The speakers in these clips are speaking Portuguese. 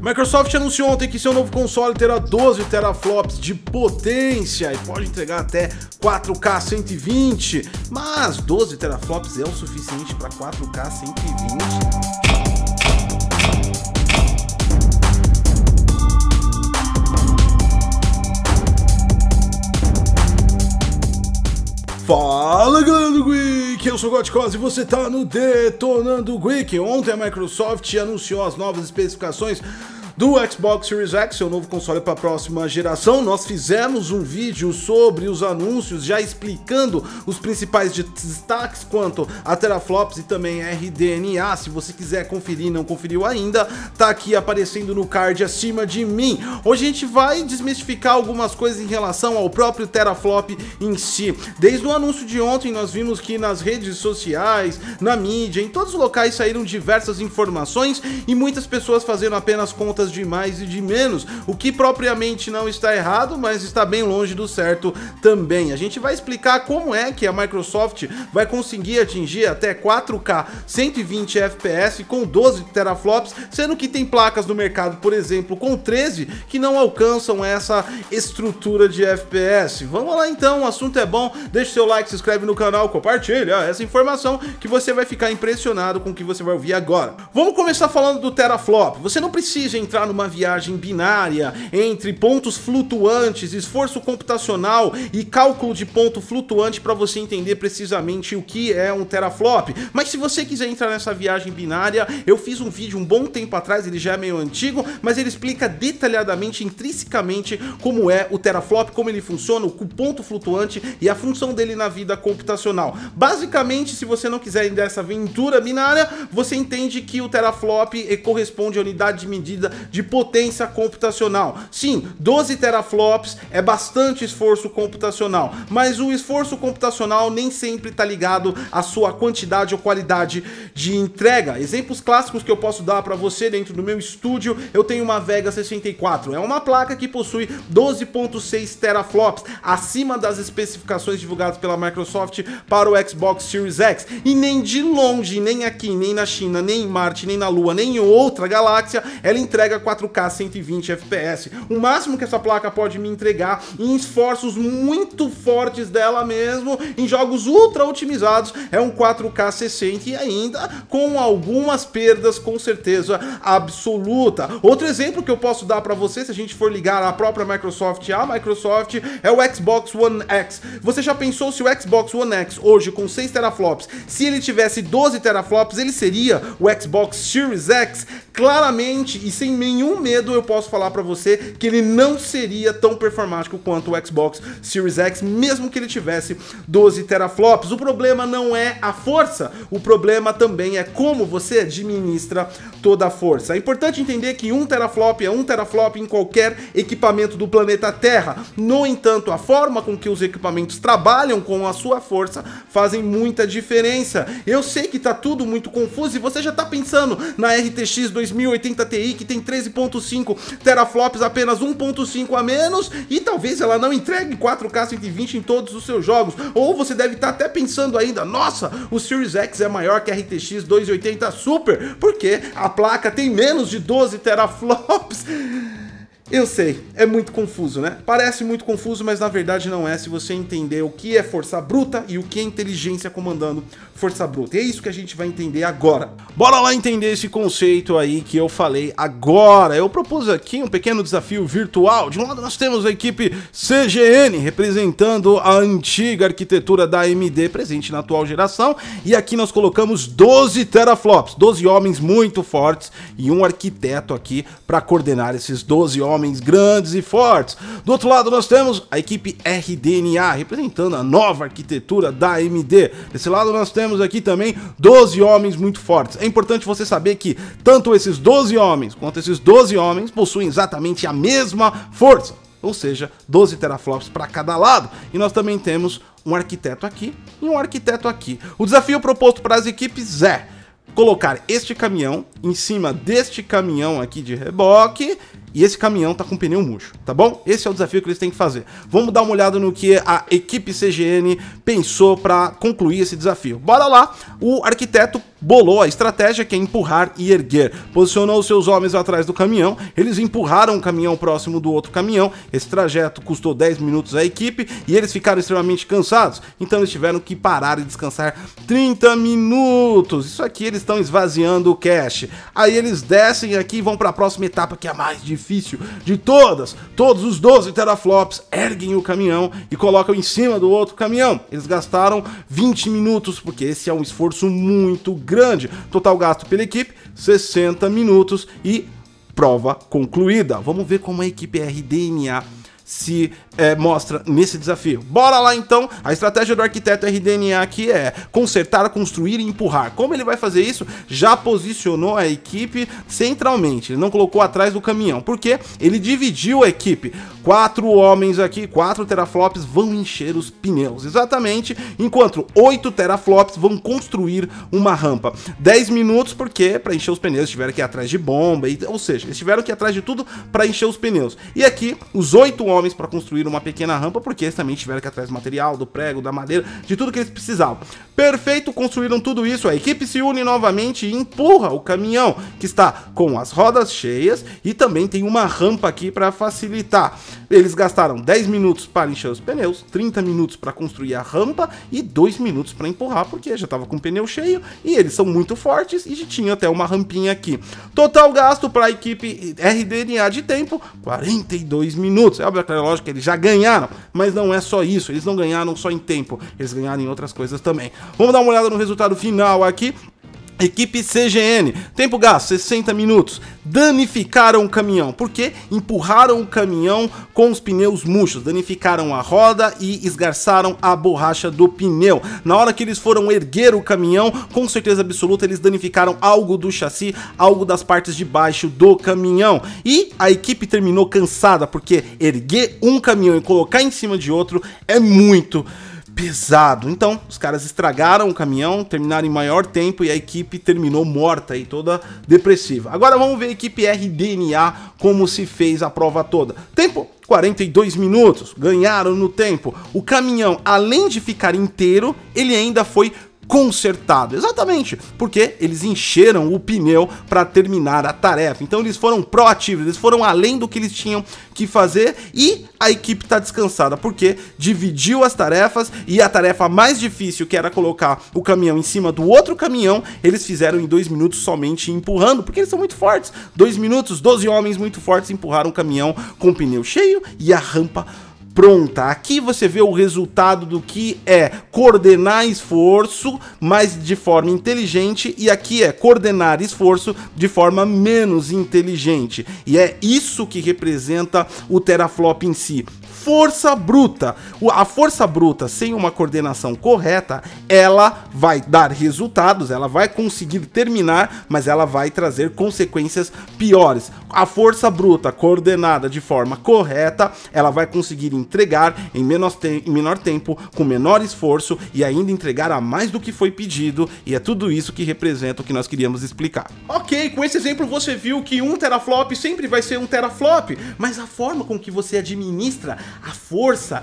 Microsoft anunciou ontem que seu novo console terá 12 teraflops de potência e pode entregar até 4K 120, mas 12 teraflops é o suficiente para 4K 120? Fala galera do Geek, eu sou o Gotkos e você tá no Detonando Geek. Ontem a Microsoft anunciou as novas especificações do Xbox Series X, seu novo console para a próxima geração. Nós fizemos um vídeo sobre os anúncios, já explicando os principais destaques quanto a teraflops e também RDNA. Se você quiser conferir e não conferiu ainda, tá aqui aparecendo no card acima de mim. Hoje a gente vai desmistificar algumas coisas em relação ao próprio teraflop em si. Desde o anúncio de ontem nós vimos que nas redes sociais, na mídia, em todos os locais saíram diversas informações e muitas pessoas fazendo apenas contas de mais e de menos, o que propriamente não está errado, mas está bem longe do certo também. A gente vai explicar como é que a Microsoft vai conseguir atingir até 4K 120 FPS com 12 teraflops, sendo que tem placas no mercado, por exemplo, com 13 que não alcançam essa estrutura de FPS. Vamos lá então, o assunto é bom, deixa o seu like, se inscreve no canal, compartilha essa informação que você vai ficar impressionado com o que você vai ouvir agora. Vamos começar falando do teraflop. Você não precisa entrar numa viagem binária entre pontos flutuantes, esforço computacional e cálculo de ponto flutuante para você entender precisamente o que é um teraflop. Mas se você quiser entrar nessa viagem binária, eu fiz um vídeo um bom tempo atrás, ele já é meio antigo, mas ele explica detalhadamente, intrinsecamente, como é o teraflop, como ele funciona, o ponto flutuante e a função dele na vida computacional. Basicamente, se você não quiser ir dessa aventura binária, você entende que o teraflop corresponde à unidade de medida de potência computacional. Sim, 12 teraflops é bastante esforço computacional, mas o esforço computacional nem sempre está ligado à sua quantidade ou qualidade de entrega. Exemplos clássicos que eu posso dar para você dentro do meu estúdio, eu tenho uma Vega 64, é uma placa que possui 12.6 teraflops, acima das especificações divulgadas pela Microsoft para o Xbox Series X, e nem de longe, nem aqui, nem na China, nem em Marte, nem na Lua, nem em outra galáxia, ela entrega 4K 120 FPS. O máximo que essa placa pode me entregar em esforços muito fortes dela mesmo, em jogos ultra otimizados, é um 4K 60 e ainda com algumas perdas com certeza absoluta. Outro exemplo que eu posso dar para você, se a gente for ligar a própria Microsoft à Microsoft, é o Xbox One X. Você já pensou se o Xbox One X hoje com 6 teraflops, se ele tivesse 12 teraflops, ele seria o Xbox Series X? Claramente e sem nenhum medo eu posso falar para você que ele não seria tão performático quanto o Xbox Series X, mesmo que ele tivesse 12 teraflops. O problema não é a força, o problema também é como você administra toda a força. É importante entender que 1 teraflop é 1 teraflop em qualquer equipamento do planeta Terra. No entanto, a forma com que os equipamentos trabalham com a sua força fazem muita diferença. Eu sei que tá tudo muito confuso e você já tá pensando na RTX 2080 Ti que tem 13.5 teraflops, apenas 1.5 a menos, e talvez ela não entregue 4K 120 em todos os seus jogos. Ou você deve estar até pensando ainda, nossa, o Series X é maior que a RTX 2080 Super, porque a placa tem menos de 12 teraflops. Eu sei, é muito confuso, né? Parece muito confuso, mas na verdade não é, se você entender o que é força bruta e o que é inteligência comandando força bruta. E é isso que a gente vai entender agora. Bora lá entender esse conceito aí que eu falei agora. Eu propus aqui um pequeno desafio virtual. De um lado nós temos a equipe CGN, representando a antiga arquitetura da AMD presente na atual geração. E aqui nós colocamos 12 teraflops, 12 homens muito fortes e um arquiteto aqui para coordenar esses 12 homens grandes e fortes. Do outro lado nós temos a equipe RDNA, representando a nova arquitetura da AMD. Desse lado nós temos aqui também 12 homens muito fortes. É importante você saber que tanto esses 12 homens quanto esses 12 homens possuem exatamente a mesma força, ou seja, 12 teraflops para cada lado. E nós também temos um arquiteto aqui e um arquiteto aqui. O desafio proposto para as equipes é colocar este caminhão em cima deste caminhão aqui de reboque e esse caminhão tá com pneu murcho, tá bom? Esse é o desafio que eles têm que fazer. Vamos dar uma olhada no que a equipe CGN pensou para concluir esse desafio. Bora lá, o arquiteto bolou a estratégia que é empurrar e erguer. Posicionou seus homens atrás do caminhão, eles empurraram o caminhão próximo do outro caminhão. Esse trajeto custou 10 minutos à equipe e eles ficaram extremamente cansados, então eles tiveram que parar e descansar 30 minutos. Isso aqui eles estão esvaziando o cache. Aí eles descem aqui e vão para a próxima etapa, que é a mais difícil de todas. Todos os 12 teraflops erguem o caminhão e colocam em cima do outro caminhão. Eles gastaram 20 minutos, porque esse é um esforço muito grande. Total gasto pela equipe, 60 minutos e prova concluída. Vamos ver como a equipe RDNA se mostra nesse desafio. Bora lá então. A estratégia do arquiteto RDNA aqui é consertar, construir e empurrar. Como ele vai fazer isso? Já posicionou a equipe centralmente, ele não colocou atrás do caminhão, porque ele dividiu a equipe. 4 homens aqui, 4 teraflops vão encher os pneus, exatamente, enquanto 8 teraflops vão construir uma rampa. 10 minutos porque para encher os pneus eles tiveram que ir atrás de bomba, ou seja, eles tiveram que ir atrás de tudo para encher os pneus. E aqui os 8 homens para construir uma pequena rampa, porque eles também tiveram que ir atrás do material, do prego, da madeira, de tudo que eles precisavam. Perfeito, construíram tudo isso, a equipe se une novamente e empurra o caminhão, que está com as rodas cheias e também tem uma rampa aqui para facilitar. Eles gastaram 10 minutos para encher os pneus, 30 minutos para construir a rampa e 2 minutos para empurrar, porque já estava com o pneu cheio e eles são muito fortes e já tinha até uma rampinha aqui. Total gasto para a equipe RDNA de tempo, 42 minutos. É lógico que eles já ganharam, mas não é só isso, eles não ganharam só em tempo, eles ganharam em outras coisas também. Vamos dar uma olhada no resultado final aqui. Equipe CGN, tempo gasto 60 minutos, danificaram o caminhão, porque empurraram o caminhão com os pneus murchos, danificaram a roda e esgarçaram a borracha do pneu. Na hora que eles foram erguer o caminhão, com certeza absoluta eles danificaram algo do chassi, algo das partes de baixo do caminhão. E a equipe terminou cansada, porque erguer um caminhão e colocar em cima de outro é muito pesado. Então, os caras estragaram o caminhão, terminaram em maior tempo e a equipe terminou morta e toda depressiva. Agora vamos ver a equipe RDNA como se fez a prova toda. Tempo 42 minutos, ganharam no tempo. O caminhão, além de ficar inteiro, ele ainda foi consertado, exatamente, porque eles encheram o pneu para terminar a tarefa. Então eles foram proativos, eles foram além do que eles tinham que fazer e a equipe está descansada, porque dividiu as tarefas e a tarefa mais difícil, que era colocar o caminhão em cima do outro caminhão, eles fizeram em 2 minutos somente empurrando, porque eles são muito fortes. 2 minutos, 12 homens muito fortes empurraram o caminhão com o pneu cheio e a rampa pronta. Aqui você vê o resultado do que é coordenar esforço, mas de forma inteligente, e aqui é coordenar esforço de forma menos inteligente. E é isso que representa o teraflop em si. Força bruta. A força bruta sem uma coordenação correta, ela vai dar resultados, ela vai conseguir terminar, mas ela vai trazer consequências piores. A força bruta coordenada de forma correta, ela vai conseguir entregar em menor tempo, com menor esforço e ainda entregar a mais do que foi pedido, e é tudo isso que representa o que nós queríamos explicar. Ok, com esse exemplo você viu que um teraflop sempre vai ser um teraflop, mas a forma com que você administra a força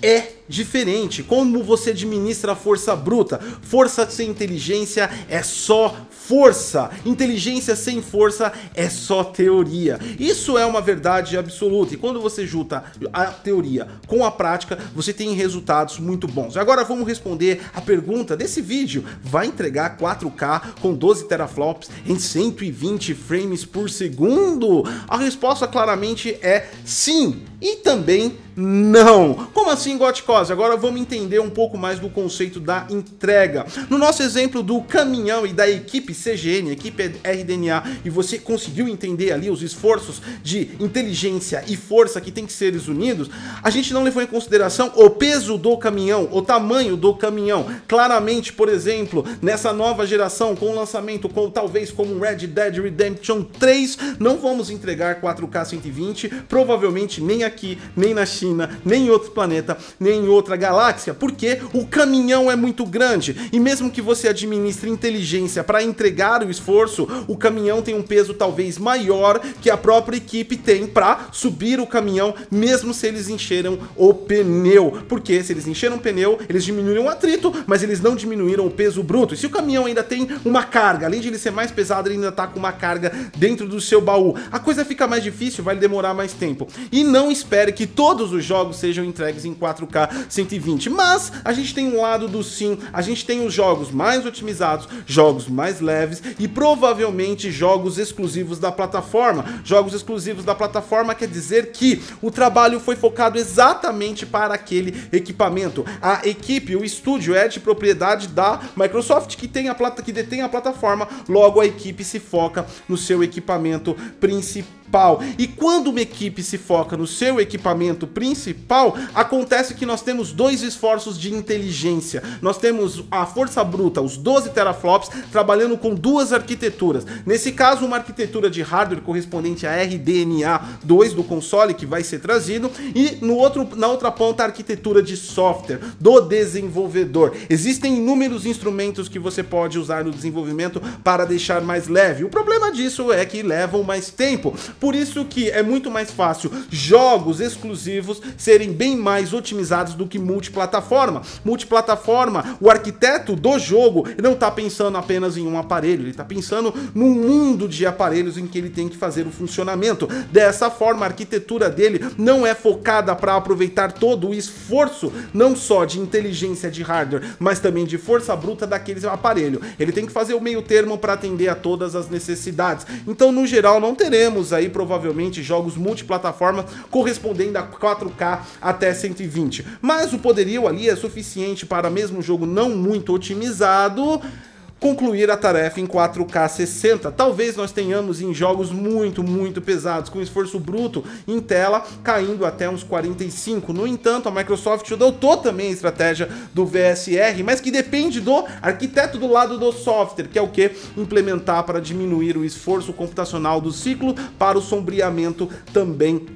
é diferente. Como você administra a força bruta? Força sem inteligência é só força. Inteligência sem força é só teoria. Isso é uma verdade absoluta. E quando você junta a teoria com a prática, você tem resultados muito bons. Agora vamos responder a pergunta desse vídeo. Vai entregar 4K com 12 teraflops em 120 frames por segundo? A resposta claramente é sim. E também não. Como assim, Goticose? Agora vamos entender um pouco mais do conceito da entrega. No nosso exemplo do caminhão e da equipe CGN, equipe RDNA, e você conseguiu entender ali os esforços de inteligência e força que tem que ser unidos, a gente não levou em consideração o peso do caminhão, o tamanho do caminhão. Claramente, por exemplo, nessa nova geração, com o lançamento talvez como Red Dead Redemption 3, não vamos entregar 4K 120, provavelmente nem aqui, nem na China, nem em outro planeta, nem em outra galáxia, porque o caminhão é muito grande, e mesmo que você administre inteligência para entregar o esforço, o caminhão tem um peso talvez maior que a própria equipe tem para subir o caminhão, mesmo se eles encheram o pneu, porque se eles encheram o pneu, eles diminuíram o atrito, mas eles não diminuíram o peso bruto. E se o caminhão ainda tem uma carga, além de ele ser mais pesado, ele ainda tá com uma carga dentro do seu baú, a coisa fica mais difícil, vai demorar mais tempo. E não espere que todos os jogos sejam entregues em 4K 120, mas a gente tem um lado do sim, a gente tem os jogos mais otimizados, jogos mais leves e provavelmente jogos exclusivos da plataforma. Jogos exclusivos da plataforma quer dizer que o trabalho foi focado exatamente para aquele equipamento. A equipe, o estúdio é de propriedade da Microsoft, que detém a plataforma, logo a equipe se foca no seu equipamento principal. E quando uma equipe se foca no seu equipamento principal, acontece que nós temos dois esforços de inteligência. Nós temos a força bruta, os 12 teraflops, trabalhando com duas arquiteturas. Nesse caso, uma arquitetura de hardware correspondente a RDNA 2 do console, que vai ser trazido, e na outra ponta, a arquitetura de software do desenvolvedor. Existem inúmeros instrumentos que você pode usar no desenvolvimento para deixar mais leve. O problema disso é que levam mais tempo. Por isso que é muito mais fácil jogos exclusivos serem bem mais otimizados do que multiplataforma. Multiplataforma, o arquiteto do jogo não está pensando apenas em um aparelho, ele está pensando num mundo de aparelhos em que ele tem que fazer o funcionamento. Dessa forma, a arquitetura dele não é focada para aproveitar todo o esforço, não só de inteligência de hardware, mas também de força bruta daquele aparelho. Ele tem que fazer o meio termo para atender a todas as necessidades. Então, no geral, não teremos aí provavelmente jogos multiplataforma correspondendo a 4K até 120. Mas o poderio ali é suficiente para, mesmo um jogo não muito otimizado, concluir a tarefa em 4K 60. Talvez nós tenhamos em jogos muito pesados, com esforço bruto em tela, caindo até uns 45. No entanto, a Microsoft adotou também a estratégia do VSR, mas que depende do arquiteto do lado do software, que é o que? Implementar para diminuir o esforço computacional do ciclo para o sombreamento também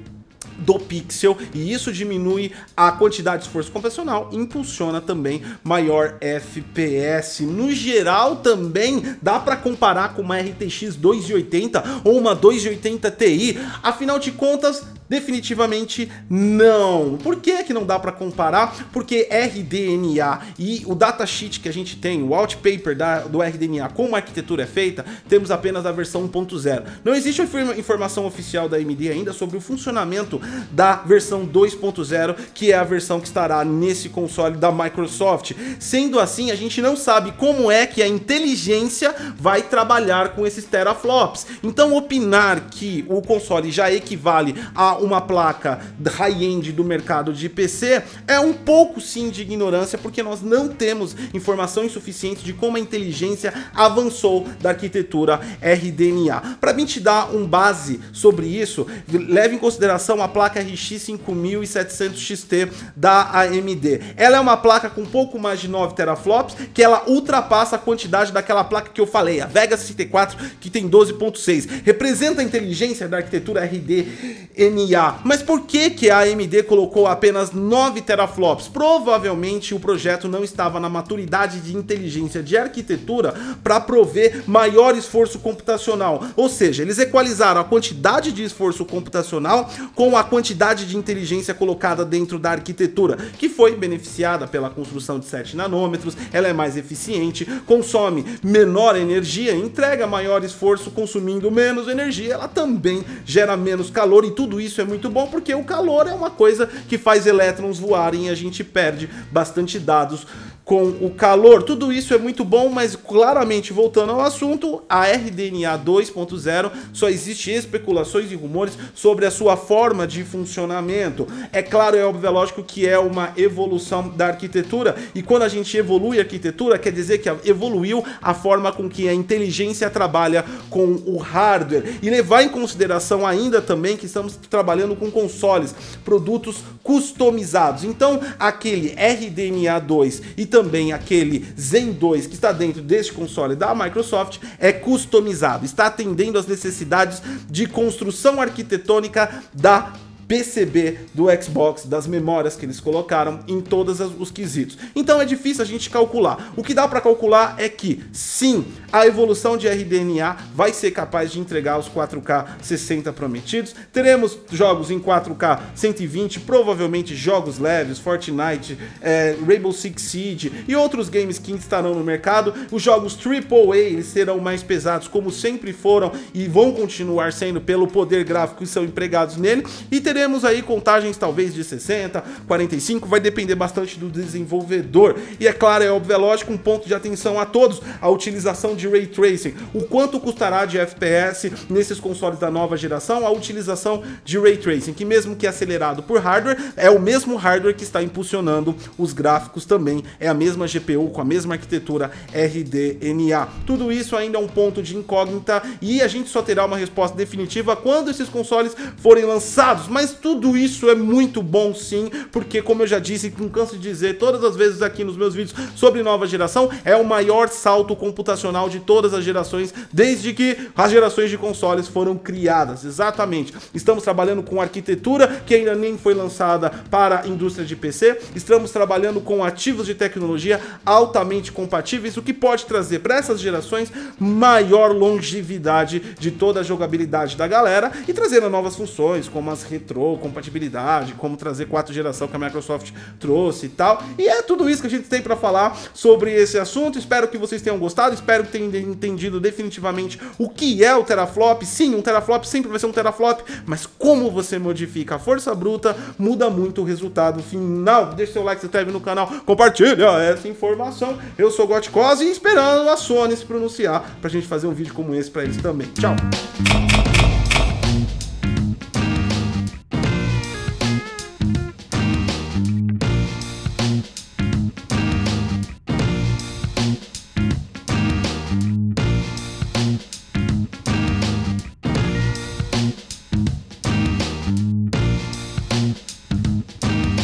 do pixel, e isso diminui a quantidade de esforço computacional e impulsiona também maior FPS. No geral, também dá para comparar com uma RTX 2080 ou uma 2080 Ti. Afinal de contas, definitivamente não. Por que não dá para comparar? Porque RDNA e o datasheet que a gente tem, o outpaper do RDNA, como a arquitetura é feita, temos apenas a versão 1.0. Não existe informação oficial da AMD ainda sobre o funcionamento da versão 2.0, que é a versão que estará nesse console da Microsoft. Sendo assim, a gente não sabe como é que a inteligência vai trabalhar com esses teraflops. Então, opinar que o console já equivale a uma placa high-end do mercado de PC é um pouco sim de ignorância, porque nós não temos informação insuficiente de como a inteligência avançou da arquitetura RDNA. Para mim te dar um base sobre isso, leve em consideração a placa RX 5700 XT da AMD. Ela é uma placa com pouco mais de 9 teraflops, que ela ultrapassa a quantidade daquela placa que eu falei, a Vega 64, que tem 12.6. Representa a inteligência da arquitetura RDNA. Mas por que a AMD colocou apenas 9 teraflops? Provavelmente o projeto não estava na maturidade de inteligência de arquitetura para prover maior esforço computacional. Ou seja, eles equalizaram a quantidade de esforço computacional com a quantidade de inteligência colocada dentro da arquitetura, que foi beneficiada pela construção de 7 nanômetros, ela é mais eficiente, consome menor energia, entrega maior esforço consumindo menos energia, ela também gera menos calor, e tudo isso é muito bom porque o calor é uma coisa que faz elétrons voarem e a gente perde bastante dados com o calor. Tudo isso é muito bom, mas claramente, voltando ao assunto, a RDNA 2.0 só existe especulações e rumores sobre a sua forma de funcionamento. É claro, é óbvio, é lógico que é uma evolução da arquitetura, e quando a gente evolui a arquitetura, quer dizer que evoluiu a forma com que a inteligência trabalha com o hardware, e levar em consideração ainda também que estamos trabalhando com consoles, produtos customizados. Então, aquele RDNA 2 e também aquele Zen 2 que está dentro deste console da Microsoft é customizado, está atendendo às necessidades de construção arquitetônica da PCB do Xbox, das memórias que eles colocaram em todos os quesitos. Então é difícil a gente calcular. O que dá para calcular é que, sim, a evolução de RDNA vai ser capaz de entregar os 4K 60 prometidos. Teremos jogos em 4K 120, provavelmente jogos leves, Fortnite, Rainbow Six Siege e outros games que estarão no mercado. Os jogos AAA, eles serão mais pesados, como sempre foram e vão continuar sendo pelo poder gráfico que são empregados nele. E teremos aí contagens talvez de 60, 45, vai depender bastante do desenvolvedor. E é claro, é óbvio, é lógico, um ponto de atenção a todos, a utilização de Ray Tracing. O quanto custará de FPS nesses consoles da nova geração a utilização de Ray Tracing, que mesmo que acelerado por hardware, é o mesmo hardware que está impulsionando os gráficos também, é a mesma GPU com a mesma arquitetura RDNA. Tudo isso ainda é um ponto de incógnita e a gente só terá uma resposta definitiva quando esses consoles forem lançados, mas tudo isso é muito bom sim, porque como eu já disse, não canso de dizer todas as vezes aqui nos meus vídeos sobre nova geração, é o maior salto computacional de todas as gerações, desde que as gerações de consoles foram criadas. Exatamente, estamos trabalhando com arquitetura que ainda nem foi lançada para a indústria de PC, estamos trabalhando com ativos de tecnologia altamente compatíveis, o que pode trazer para essas gerações maior longevidade de toda a jogabilidade da galera e trazendo novas funções, como as retrocompatibilidade, como trazer 4ª geração que a Microsoft trouxe e tal. E é tudo isso que a gente tem para falar sobre esse assunto. Espero que vocês tenham gostado, espero que tenham entendido definitivamente o que é o teraflop. Sim, um teraflop sempre vai ser um teraflop, mas como você modifica a força bruta, muda muito o resultado final. Deixa seu like, se inscreve no canal, compartilha essa informação. Eu sou Gotcos e esperando a Sony se pronunciar pra gente fazer um vídeo como esse pra eles também. Tchau!